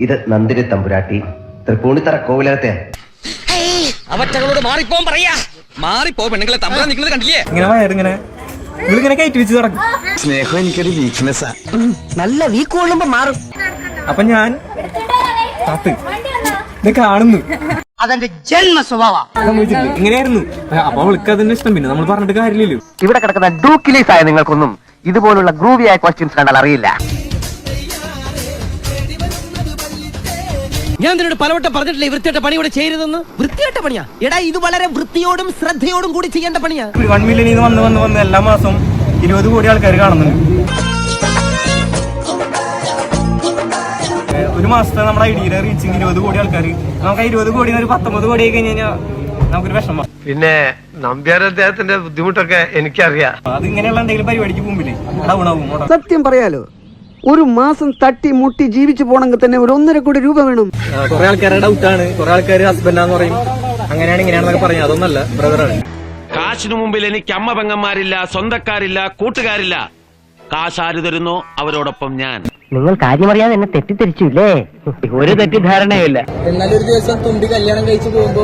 ഇത് നന്ദിനി തമ്പുരാട്ടി തൃപ്പൂണിത്തറ കോവിലകത്തെ. അവറ്റകളോട് മാറിപ്പോ പറയാ. മാറിപ്പോ പെണ്ണുങ്ങളെ തമ്പുരാൻ നിൽക്കുന്നത് കണ്ടില്ലേ? ഇങ്ങനെ കയറ്റി വെച്ച് നടക്കും. സ്നേഹം എനിക്കൊരു വീക്ക്നെസ്സാ. നല്ല വീക്ക് കൊള്ളുമ്പോ മാറും. അപ്പൊ ഞാൻ ഇത് കാണുന്നു, അതെന്റെ ജന്മ സ്വഭാവ. ഇങ്ങനെയായിരുന്നു. അപ്പൊ അവൾക്ക് അതിന്റെ ഇഷ്ടം, പിന്നെ നമ്മൾ പറഞ്ഞിട്ട് കാര്യമില്ലല്ലോ. ഇവിടെ കിടക്കുന്ന ഡൂക്കിലീസ് ആയ നിങ്ങൾക്കൊന്നും ഇതുപോലുള്ള ഗ്രൂവിയായ ക്വസ്റ്റ്യൻസ് കണ്ടാൽ അറിയില്ല. ഞാൻ നിന്നോട് പലവട്ടം പറഞ്ഞിട്ടില്ലേ വൃത്തിയായിട്ട പണി ഇവിടെ ചെയ്യരുതെന്ന്. വൃത്തിയായിട്ട പണിയാ എടാ, ഇത് വളരെ വൃത്തിയോടും ശ്രദ്ധയോടും കൂടി ചെയ്യേണ്ട പണിയാ. 1 മില്യൺ വന്ന് എല്ലാ മാസവും 20 കോടി ആൾക്കാർ കാണുന്നുണ്ട്. ഒരു മാസത്തെ നമ്മുടെ ഐഡിയയിലെ റീച്ചിങ് 20 കോടി ആൾക്കാർ. നമുക്ക് 20 കോടി 19 കോടി ആയി കഴിഞ്ഞാൽ നമുക്കൊരു വിഷമം. പിന്നെ നമ്പ്യാർ അദ്ദേഹത്തിന്റെ ബുദ്ധിമുട്ടൊക്കെ എനിക്കറിയാം. അത് ഇങ്ങനെയുള്ള എന്തെങ്കിലും പരിപാടിക്ക് മുമ്പിൽ സത്യം പറയാലോ, ഒരു മാസം തട്ടി മുട്ടി ജീവിച്ചു പോണെങ്കിൽ തന്നെ 1.5 കോടി രൂപ വേണം. കുറെ ആൾക്കാരുടെ ഡൗട്ടാണ്, കുറെ ആൾക്കാർ ഹസ്ബൻഡാന്ന് പറയും, അങ്ങനെയാണ് ഇങ്ങനെയാണെന്നൊക്കെ പറഞ്ഞു. അതൊന്നല്ല, ബ്രദറാണ്. കാശിനു മുമ്പിൽ എനിക്ക് അമ്മ പെങ്ങന്മാരില്ല, സ്വന്തക്കാരില്ല, കൂട്ടുകാരില്ല. കാശ് ആര് തരുന്നോ അവരോടൊപ്പം ഞാൻ. നിങ്ങൾ കാര്യമറിയാതെ എന്നെ തെറ്റിദ്ധരിച്ചില്ലേ? ഒരു തെറ്റിദ്ധാരണയില്ല. എന്നാലും ഒരു ദിവസം തുമ്പി കല്യാണം കഴിച്ചു പോകുമ്പോ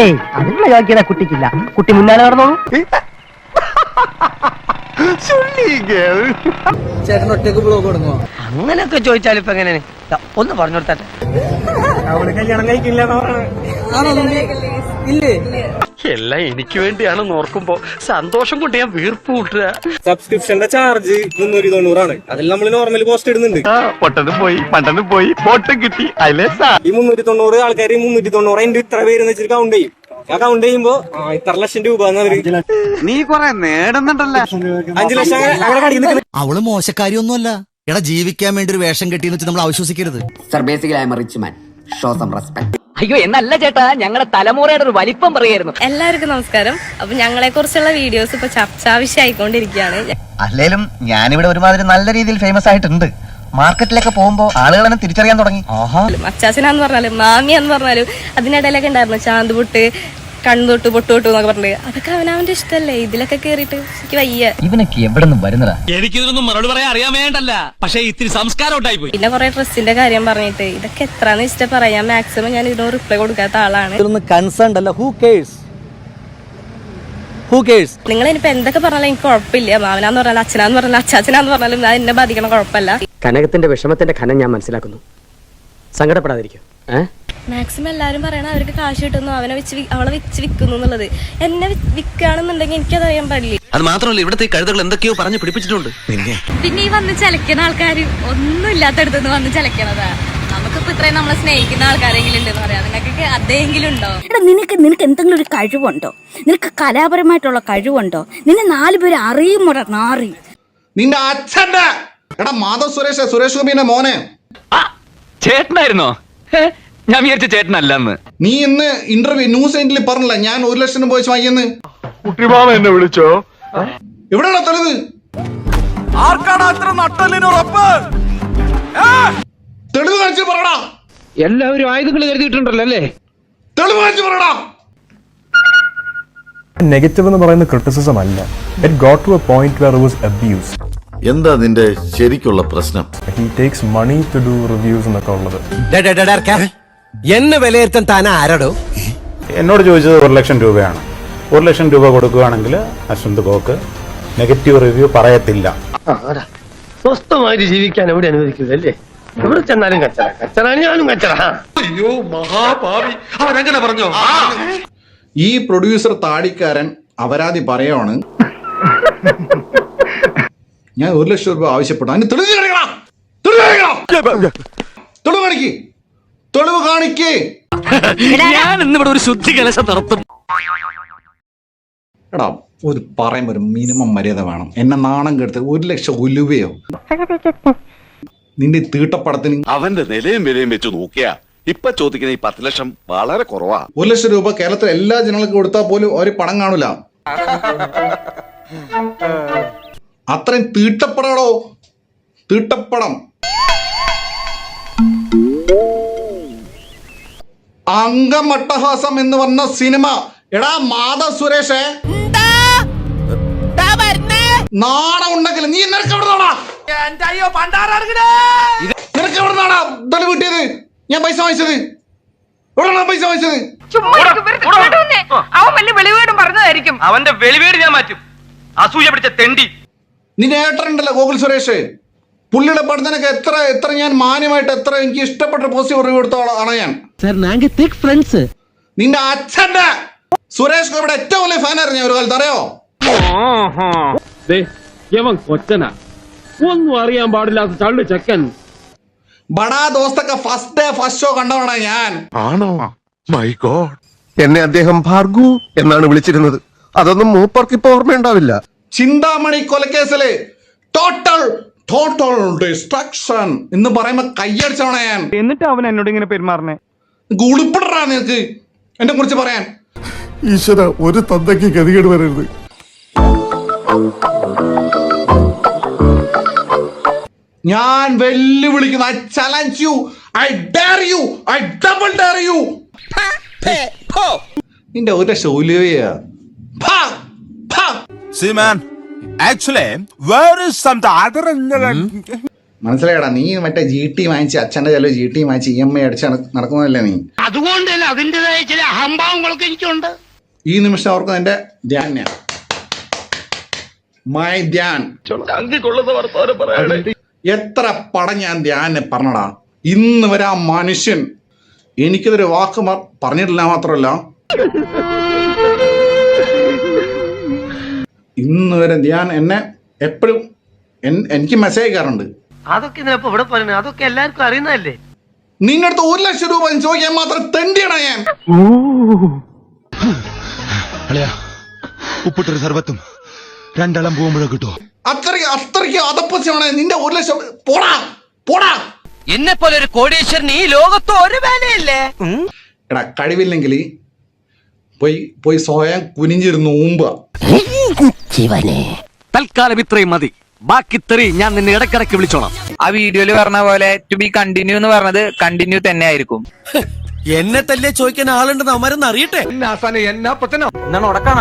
ഏയ് അതിനുള്ള യോഗ്യത കുട്ടിക്കില്ല. കുട്ടി മുന്നാലെ നടന്നോളൂ. ചേട്ടൻ ഒറ്റക്ക് ബ്ലോഗ് കൊടുങ്ങോ? അങ്ങനെയൊക്കെ ചോദിച്ചാൽ ഇപ്പൊ എങ്ങനെയാണ്? ഒന്ന് പറഞ്ഞു കൊടുത്തട്ടെ. അവള് കല്യാണം കഴിക്കില്ല. ഇല്ലേ? എല്ലാം എനിക്ക് വേണ്ടിയാണെന്ന് ഓർക്കുമ്പോ സന്തോഷം കൊണ്ട് ഞാൻ വീർപ്പ് കൂട്ടുക. സബ്സ്ക്രിപ്ഷന്റെ ചാർജ് 390 ആണ്. അതിൽ നമ്മൾ നോർമൽ പോസ്റ്റ് ഇടുന്നുണ്ട്. പൊട്ടനും പോയി പണ്ടനും പോയി ബോട്ടും കിട്ടി. അതിലെ ഈ 390 ആൾക്കാർ 390 എന്റെ ഇത്ര പേരെന്ന് വെച്ചിട്ട് കൗണ്ട് ചെയ്യും. ആ കൗണ്ട് ചെയ്യുമ്പോ ഇത്ര ലക്ഷം രൂപ നീ കൊറേ നേടുന്നുണ്ടല്ലോ. 5 ലക്ഷം അവിടെ കടി നിൽക്കുന്നത്. അവള് മോശക്കാരിയൊന്നുമല്ല. എടാ, ജീവിക്കാൻ വേണ്ടി ഒരു വേഷം കെട്ടിയെന്ന് വെച്ച് നമ്മൾ ആവശ്വസിക്കരുത്. Sir, basically I am a rich man. Show some respect. അയ്യോ എന്നല്ല ചേട്ടാ, ഞങ്ങളുടെ തലമുറയുടെ ഒരു വലിപ്പം പറയായിരുന്നു. എല്ലാവർക്കും നമസ്കാരം. അപ്പൊ ഞങ്ങളെ കുറിച്ചുള്ള വീഡിയോസ് ഇപ്പൊ ചർച്ചാവിഷയായിക്കൊണ്ടിരിക്കുകയാണ്. അല്ലേലും ഞാനിവിടെ ഒരുമാതിരി നല്ല രീതിയിൽ ഫേമസ് ആയിട്ടുണ്ട്. മാർക്കറ്റിലൊക്കെ പോകുമ്പോ ആളുകൾ എന്നെ തിരിച്ചറിയാൻ തുടങ്ങി. അച്ചാച്ചനാന്ന് പറഞ്ഞാലും മാമിയാന്ന് പറഞ്ഞാലും അതിനിടയിലൊക്കെ ഉണ്ടായിരുന്നു ചാന്തുപൊട്ട്, കണ്ണുതൊട്ട്, പൊട്ടുതൊട്ടു എന്നൊക്കെ പറഞ്ഞിട്ട്. അതൊക്കെ അവനവന്റെ ഇഷ്ടല്ലേ. ഇതിലൊക്കെ കേറിയിട്ട് എനിക്ക് വയ്യ. ഇവനൊക്കെ എവിടെ നിന്ന് വരുന്നതാ? എനിക്കിതൊന്നും മറുപടി പറയാൻ അറിയാൻ വേണ്ടല്ല, പക്ഷെ ഇത്തിരി സംസ്കാരം ഉണ്ടായി പോയി. പിന്നെ കുറെ ഡ്രസ്സിന്റെ കാര്യം പറഞ്ഞിട്ട് ഇതൊക്കെ എത്രന്ന് വെച്ചിട്ട് പറയാം. മാക്സിമം ഞാൻ ഇതിനോട് റിപ്ലൈ കൊടുക്കാത്ത ആളാണ്. നിങ്ങൾ ഇനിയിപ്പോ എന്തൊക്കെ പറഞ്ഞാലും എനിക്ക് കുഴപ്പമില്ല. മാവനാന്ന് പറഞ്ഞാലും അച്ഛനാന്ന് പറഞ്ഞാലും അച്ചാച്ചനാന്ന് പറഞ്ഞാലും അത് എന്നെ ബാധിക്കണം, കുഴപ്പമില്ല. കനകത്തിന്റെ വിഷമത്തിന്റെ ഖനം ഞാൻ മനസ്സിലാക്കുന്നു. സങ്കടപ്പെടാതിരിക്കും. മാക്സിമം എല്ലാവരും പറയണ അവർക്ക് കാശ് കിട്ടുന്നു, അവളെ വെച്ച് വിൽക്കുന്നു എന്നുള്ളത്. എന്നെ വിൽക്കുകയാണെന്നുണ്ടെങ്കിൽ എനിക്കത് അറിയാൻ പാടില്ല. അത് മാത്രമല്ല, ഇവിടുത്തെ കഴുതകൾ എന്തൊക്കെയോ പറഞ്ഞു പിടിപ്പിച്ചിട്ടുണ്ട്. പിന്നെ ഈ വന്ന് ചലക്കുന്ന ആൾക്കാർ ഒന്നും ഇല്ലാത്തടത്തുനിന്ന് വന്ന് ചലക്കണതാ. നമുക്കിപ്പോ ഇത്രയും നമ്മളെ സ്നേഹിക്കുന്ന ആൾക്കാരെങ്കിലും ഉണ്ടെന്ന് പറയാം. നിങ്ങൾക്കൊക്കെ അതെങ്കിലും ഉണ്ടോ? എടാ, നിനക്ക് എന്തെങ്കിലും ഒരു കഴിവുണ്ടോ? നിനക്ക് കലാപരമായിട്ടുള്ള കഴിവുണ്ടോ? നിന്നെ 4 പേര് അറിയുമോടാ നാറി? നിന്റെ അച്ഛന്റെ എടാ മാധവ് സുരേഷ് ഗോപിന്റെ മോനെ ചേട്ടനായിരുന്നോ? ഞാൻ വിചാരിച്ച ചേട്ടനല്ലെന്ന്. നീ ഇന്ന് ഇന്റർവ്യൂ ന്യൂസ് എൻഡിൽ പറഞ്ഞില്ല ഞാൻ 1 ലക്ഷം രൂപ വെച്ച് വാങ്ങിയെന്ന്. കുട്ടിമാമ എന്നെ വിളിച്ചോ? എവിടെയാണോ തെളിവ്? തെളിവ് കാണിച്ചു പറയടാ. എല്ലാവരും ആയുധങ്ങൾ കരുതിയിട്ടുണ്ടല്ലോ അല്ലേ? തെളിവ് കാണിച്ചു പറയടാ. നെഗറ്റീവ് എന്ന് പറയുന്ന ക്രിറ്റിസിസം അല്ല. It got to a point where it was abuse. എന്താ നിന്റെ ശരിക്കുള്ള പ്രശ്നം? He takes money to do reviews എന്നൊക്കെ ഉള്ളത്. എന്നെ വിലയിരുത്താൻ താൻ ആരടോ? എന്നോട് ചോദിച്ചത് 1 ലക്ഷം രൂപയാണ്. 1 ലക്ഷം രൂപ കൊടുക്കുകയാണെങ്കിൽ അശ്വന്ത് ഗോക്ക് നെഗറ്റീവ് റിവ്യൂ പറയത്തില്ല. സ്വസ്ഥമായിട്ട് ജീവിക്കാൻ എവിടെ അനുവദിക്കുന്നത് അല്ലേ? എവിടെ ചെന്നാലും കച്ചറ, കച്ചറാണ് ഞാനും കച്ചറ. അയ്യോ മഹാഭാവി, അവനങ്ങനെ പറഞ്ഞോ? ഈ പ്രൊഡ്യൂസർ താടിക്കാരൻ അപരാധി പറയാണ് ഞാൻ 1 ലക്ഷം രൂപ ആവശ്യപ്പെട്ടു. അതിന് തെളിവ് കാണിക്കണം. തെളിവ് കാണിക്ക്. തെളിവ് കാണിക്ക്. ഞാൻ ഇന്നിവിടെ ഒരു ശുദ്ധി കലശം നടത്തും. എടാ, ഒരു പറയുമ്പോ ഒരു മിനിമം മര്യാദ വേണം. എന്നെ നാണം കെടുത്ത് 1 ലക്ഷം ഉലുവയോ? നിന്റെ തീട്ടപ്പടത്തിന് അവന്റെ നിലയും വിലയും വെച്ച് നോക്കിയാ ഇപ്പൊ ചോദിക്കുന്ന ഈ 10 ലക്ഷം വളരെ കുറവാ. 1 ലക്ഷം രൂപ കേരളത്തിലെ എല്ലാ ജനങ്ങൾക്കും കൊടുത്താൽ പോലും ഒരു പണം കാണൂല. അത്രയും തീട്ടപ്പടോ, തീട്ടപ്പടം. അംഗമട്ടഹാസം എന്ന് പറഞ്ഞ സിനിമ. എടാ മാധവ് സുരേഷേ, നാണം ഉണ്ടെങ്കിൽ നീ നിനക്ക് നിനക്ക് എവിടെ നിന്നാടാ ഇതെല്ലാം കിട്ടിയത്? ഞാൻ പൈസ വാങ്ങിച്ചത് എവിടെയാണോ പൈസ വാങ്ങിച്ചത്? അവൻ വലിയ വെളിവേടും പറഞ്ഞതായിരിക്കും. അവന്റെ വെളിവേട് ഞാൻ മാറ്റും. അസൂയ പിടിച്ച തെണ്ടി. നിന്റെ ഏട്ടനുണ്ടല്ലോ ഗോകുൽ സുരേഷ്, പുള്ളിയുടെ പഠനത്തിനൊക്കെ എത്ര ഞാൻ മാന്യമായിട്ട് എത്ര എനിക്ക് ഇഷ്ടപ്പെട്ട പോസിറ്റീവ് റിവ്യൂ കൊടുത്ത ആളാണ് ഞാൻ. നിന്റെ അച്ഛന്റെ സുരേഷ് ഗോപിയുടെ ഏറ്റവും വലിയ ഫാനായിരുന്നു ഞാൻ ഒരു കാലത്ത്, അറിയോ? കൊച്ചനാ, ഒന്നും അറിയാൻ പാടില്ലാത്ത ചള്ളു ചെക്കൻ. ബടാ ദോസ്തൊക്കെ ഫസ്റ്റ് ഡേ ഫസ്റ്റ് ഷോ കണ്ടവണ ഞാൻ. ആണോ? My God. എന്നെ അദ്ദേഹം ഭാർഗു എന്നാണ് വിളിച്ചിരുന്നത്. അതൊന്നും മൂപ്പർക്ക് ഇപ്പൊ ഓർമ്മയുണ്ടാവില്ല. ചിന്താമണി കൊലക്കേസില് ടോട്ടൽ ഡിസ്ട്രക്ഷൻ എന്ന് പറയുമ്പോ കയ്യടിച്ചവണ ഞാൻ. എന്നിട്ട് അവൻ എന്നോട് ഇങ്ങനെ പെരുമാറണേ? ഗുളിപ്പിടറാ നിനക്ക് എന്നെ കുറിച്ച് പറയാൻ. ഈശ്വര, ഒരു തന്തയ്ക്ക് ഗതികേട് വരരുത്. ഞാൻ വെല്ലുവിളിക്കുന്നു. I challenge you, I dare you, I double dare you. നിന്റെ ഒരു ശൗല്യ മനസ്സിലായടാ? നീ മറ്റേ GT വാങ്ങിച്ച് അച്ഛന്റെ ചില GT വാങ്ങിച്ച് EMI അടിച്ച് നടക്കുന്നതല്ലേ നീ? അതുകൊണ്ട് തന്നെ അതിൻ്റെതായ ചില അഹംഭാവങ്ങളൊക്കെ എനിക്കുണ്ട്. ഈ നിമിഷം ഓർക്കുന്ന എന്റെ ധ്യാൻ, മൈ ധ്യാൻ. എത്ര പടം ഞാൻ ധ്യാനെ പറഞ്ഞടാ. ഇന്ന് വരെ ആ മനുഷ്യൻ എനിക്കിതൊരു വാക്ക് പറഞ്ഞിട്ടില്ല. മാത്രമല്ല ഇന്ന് വരെ ധ്യാൻ എന്നെ എപ്പോഴും എനിക്ക് മെസ്സേജ് അയക്കാറുണ്ട്. അതൊക്കെ ഇതിനപ്പോ ഇവിടെ പറയുന്നത് അതൊക്കെ എല്ലാവർക്കും അറിയുന്നതല്ലേ. നിന്റെ അടുത്ത് 1 ലക്ഷം രൂപ ചോദിക്കാൻ മാത്രം തെണ്ടിയാണ് ഞാൻ. ഉപ്പിട്ടൊരു സർവത്തും 2 ഇളം പോകുമ്പോഴോ കിട്ടുമോ? അത്രയ്ക്ക് അതപ്പശമാണ് നിന്റെ 1 ലക്ഷം. പോടാ. എന്നെ പോലെ ഒരു കോടീശ്വരൻ ഈ ലോകത്ത് ഒരു വേലയില്ലേ? എടാ, കഴിവില്ലെങ്കിൽ പോയി സ്വയം കുനിഞ്ഞിരുന്നു ഊമ്പ. തൽക്കാലം ഇത്രയും മതി. ബാക്കി ഞാൻ നിന്നെ ഇടക്കിടക്ക് വിളിച്ചോളാം. ആ വീഡിയോയില് പറഞ്ഞ പോലെ ടു ബി കണ്ടിന്യൂ എന്ന് പറഞ്ഞത് കണ്ടിന്യൂ തന്നെ ആയിരിക്കും. എന്നെ തല്ലേ ചോദിക്കാൻ ആളുണ്ടെന്ന് അവന്മാരൊന്ന് അറിയട്ടെ. എന്താണ് ഉടക്കാണ?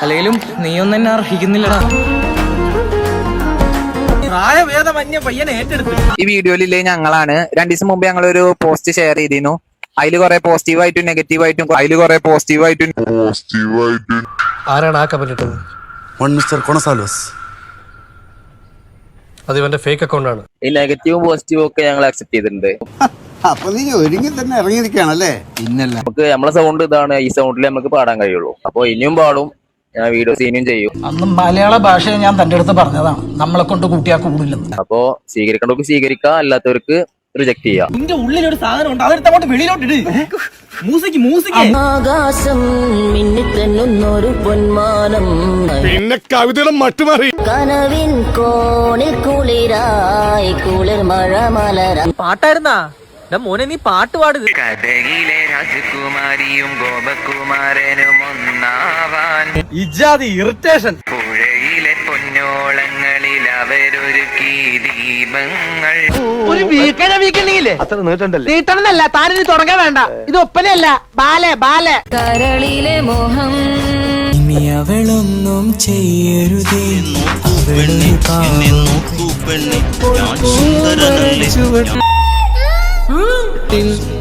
അല്ലെങ്കിലും നീയൊന്നും എന്നെ അർഹിക്കുന്നില്ലടാ. ഈ വീഡിയോയിലെ ഞങ്ങളാണ് 2 ദിവസം മുമ്പ് ഞങ്ങളൊരു പോസ്റ്റ് ഷെയർ ചെയ്തിരുന്നു. അതില് കുറെ പോസിറ്റീവായിട്ടും നെഗറ്റീവായിട്ടും ആരാണ് ആ കമന്റ് ഇട്ടത്? മിസ്റ്റർ കൊണസാലോസ്. അത് ഇവന്റെ ഫേക്ക് അക്കൗണ്ട് ആണ്. ഈ നെഗറ്റീവും പോസിറ്റീവും ഒക്കെ ഞങ്ങൾ അക്സെപ്റ്റ് ചെയ്തിട്ടുണ്ട്. അപ്പൊ നീ ഒരുങ്ങി തന്നെ ഇറങ്ങിയിരിക്കുകയാണല്ലേ? ഇന്നല്ല, നമുക്ക് നമ്മളെ സൗണ്ട് ഇതാണ്, ഈ സൗണ്ടിൽ നമുക്ക് പാടാൻ കഴിയുള്ളൂ. അപ്പൊ ഇനിയും പാടും, ഞാൻ വീഡിയോ സീനും ചെയ്യും. അന്ന് മലയാള ഭാഷയെ ഞാൻ തന്റെ അടുത്ത് പറഞ്ഞതാണ്, നമ്മളെ കൊണ്ട് കൂട്ടിയാ കൂടില്ലെന്ന്. അപ്പൊ സ്വീകരിക്കേണ്ടവർക്ക് സ്വീകരിക്കാം, അല്ലാത്തവർക്ക് റിജക്ട് ചെയ്യാം. നിന്റെ ഉള്ളിലൊരു സാധനം ഉണ്ട്, അതെടുത്ത് അങ്ങോട്ട് വെളിയിലോട്ടിട്. മൂസിക്ക് ആകാശം മിന്നിത്തെന്നൊരു പൊന്മാനം, പിന്നെ കവിതയുടെ മട്ടുമാറി. കനവിൻ കോണിൽ കുളിരായി കുളിർ മഴ മലര. പാട്ടായിരുന്നാ മോനെ, നീ പാട്ട് പാടുക. കഥയിലെ രാജകുമാരിയും ഗോപകുമാരനും ഒന്നാവാൻ ഇജാതി ഇറിറ്റേഷൻ. പുഴയിലെ പൊന്നോളങ്ങളിൽ അവരൊരുക്കി ദീപങ്ങൾ. ഒരു വീക്കണില്ലേ അത്ര നീട്ടണ്ടല്ലേ? നീട്ടണമെന്നല്ല, താനിത് തുടങ്ങാൻ വേണ്ട. ഇത് ഒപ്പനയല്ല, ബാലെ. കരളിലെ മോഹം ഇനി അവളൊന്നും ചെയ്യരുതേ.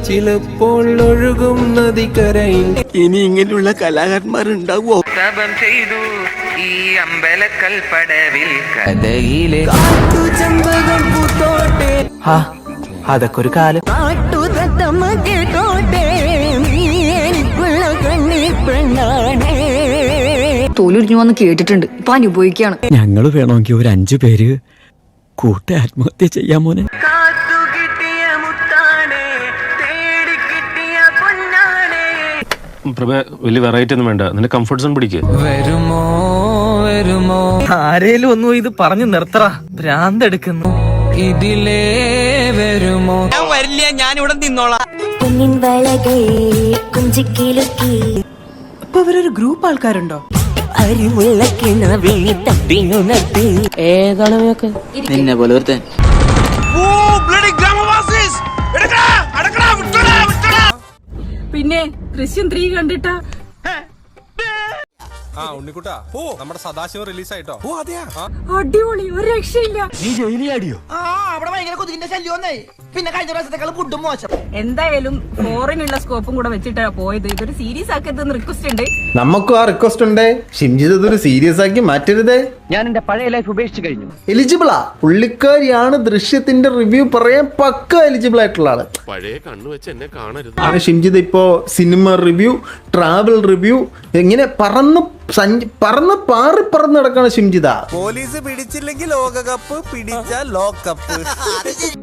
ചിലപ്പോൾ ഒഴുകും നദിക്കരയിൽ ഇനി ഇങ്ങനെയുള്ള കലാകാരന്മാരുണ്ടാവോ? തപം ചെയ്തു ഈ അമ്പലക്കൽപ്പടവിൽ കഥയിലെ അതൊക്കെ ഒരു കാലം. കാട്ടുതത്തമ്മ കേട്ടോട്ടെ, തോലുരിഞ്ഞു വന്ന് കേട്ടിട്ടുണ്ട്, ഇപ്പൊ അനുഭവിക്കാണ്. ഞങ്ങള് വേണമെങ്കിൽ ഒരു 5 പേര് കൂട്ട ആത്മഹത്യ ചെയ്യാൻ മോനെ. വലിയ വെറൈറ്റി ഒന്നും വേണ്ട, നിന്റെ കംഫർട്ട് സോൺ പിടിക്കുക. വരുമോ ആരേലും ഒന്നും ഇത് പറഞ്ഞു നിർത്തറ, ഭ്രാന്തെടുക്കുന്നു. ഇതിലേ വരുമോ? ഞാൻ വരില്ല, ഞാൻ ഇവിടെ നിന്നോളാം. കുഞ്ഞിൻ വളകൈ കുഞ്ചിക്കിലുക്കി. അപ്പൊ അവരൊരു ഗ്രൂപ്പ് ആൾക്കാരുണ്ടോ? അറിവുള്ള കിണവിൽ തപ്പിനുണർത്തി. ഏതാണ് നിന്നെ പോലെ ഒരുത്തൻ? ദൃശ്യം 3 കണ്ടിട്ടാ ആ ഉണ്ണിക്കുട്ടാ നമ്മുടെ സദാശിവം റിലീസായിട്ടോ അടിപൊളി, ഒരു രക്ഷയില്ല. അവിടെ ഭയങ്കര കൊതുകിന്റെ ശല്യം പിന്നെ കഴിഞ്ഞ പ്രാവശ്യത്തെക്കാൾ ഫുഡും മോശം. എന്തായാലും ഫോറിനുള്ള സ്കോപ്പും കൂടെ വെച്ചിട്ടാ പോയത്. ഇതൊരു സീരീസ് ആക്കരുതെന്ന് റിക്വസ്റ്റ് ഉണ്ട്. നമുക്കും ആ റിക്വസ്റ്റ് ഉണ്ട്. ഷിംജിത് ഇതൊരു സീരിയസ് ആക്കി മാറ്റരുതേ. ഞാൻ എന്റെ പഴയ ലൈഫ് ഉപേക്ഷിച്ചു കഴിഞ്ഞു. എലിജിബിളാ, പുള്ളിക്കാരിയാണ് ദൃശ്യത്തിന്റെ റിവ്യൂ പറയാൻ പക്ക എലിജിബിൾ ആയിട്ടുള്ള ആള്. പഴയ കണ്ണു വെച്ച് എന്നെ കാണരുത്. അങ്ങനെ ഷിംജിത് ഇപ്പോ സിനിമ റിവ്യൂ, ട്രാവൽ റിവ്യൂ, ഇങ്ങനെ പറന്ന് നടക്കാണ് ഷിംജിത. പോലീസ് പിടിച്ചില്ലെങ്കിൽ ലോകകപ്പ്, പിടിച്ചാൽ ലോകകപ്പ്.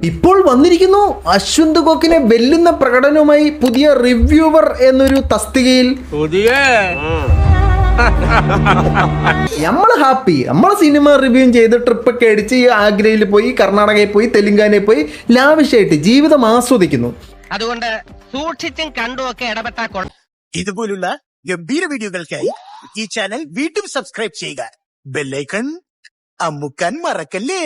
ഇപ്പോൾ വന്നിരിക്കുന്നു അശ്വന്ത് ഗോക്കിനെ വെല്ലുന്ന പ്രകടനവുമായി പുതിയ റിവ്യൂവർ എന്നൊരു തസ്തികയിൽ. നമ്മള് ഹാപ്പി. നമ്മള് സിനിമ റിവ്യൂ ചെയ്ത് ട്രിപ്പൊക്കെ അടിച്ച് ആഗ്രയിൽ പോയി, കർണാടകയിൽ പോയി, തെലുങ്കാനയിൽ പോയി ലാവിഷായിട്ട് ജീവിതം ആസ്വദിക്കുന്നു. അതുകൊണ്ട് സൂക്ഷിച്ചും കണ്ടും ഒക്കെ ഇടപെട്ടാ ഇതുപോലുള്ള ഗംഭീര വീഡിയോകൾക്കായി ഈ ചാനൽ വീണ്ടും സബ്സ്ക്രൈബ് ചെയ്യുക. ബെല്ലൈക്കൺ അമുക്കാൻ മറക്കല്ലേ.